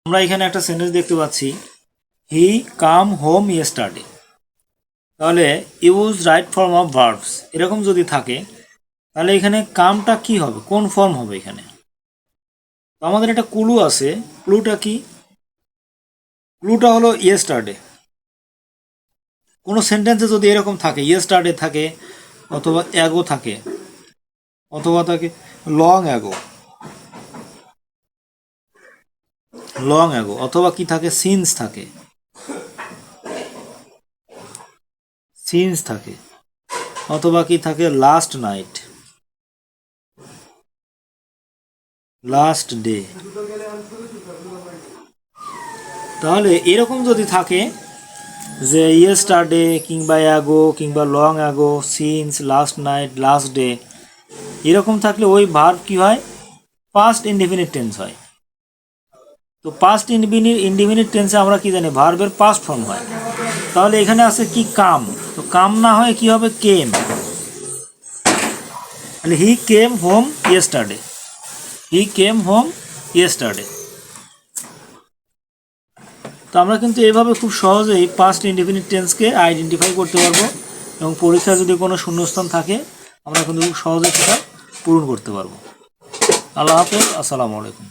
আমরা এখানে একটা সেন্টেন্স দেখতে পাচ্ছি, হি কাম হোম ইয়েস্টারডে। তাহলে use right form of verbs এরকম যদি থাকে তাহলে এখানে কামটা কি হবে, কোন ফর্ম হবে এখানে? তো আমাদের একটা ক্লু আছে। ক্লুটা কি? ক্লুটা হলো ইয়েস্টারডে। কোনো সেন্টেন্সে যদি এরকম থাকে, ইয়েস্টারডে থাকে, অথবা অ্যাগো থাকে, অথবা থাকে লং অ্যাগো, লং অ্যাগো, অথবা কি থাকে, সিন্স থাকে, সিন্স থাকে, অথবা কি থাকে, লাস্ট নাইট, লাস্ট ডে। তাহলে এরকম যদি থাকে যে ইয়েস্টারডে কিংবা অ্যাগো কিংবা long ago, since, last night, last day, এরকম থাকলে ওই ভার্ব কি হয়, পাস্ট ইনডিফিনিট টেন্স হয়। তো পাস্ট ইনডিফিনিট টেন্সে আমরা কি জানি, ভার্বের পাস্ট ফর্ম হয়। তাহলে এখানে আছে কি, কাম। তো কাম না হয় কি হবে, কেম। তাহলে হি কেম হোম ইয়েস্টারডে, হি কেম হোম ইয়েস্টারডে। তো আমরা কিন্তু এইভাবে খুব সহজেই পাস্ট ইনডিফিনিট টেন্সকে আইডেন্টিফাই করতে পারবো, এবং পরীক্ষায় যদি কোনো শূন্যস্থান থাকে আমরা কিন্তু খুব সহজেই সেটা পূরণ করতে পারবো। আল্লাহ হাফেজ, আসসালামু আলাইকুম।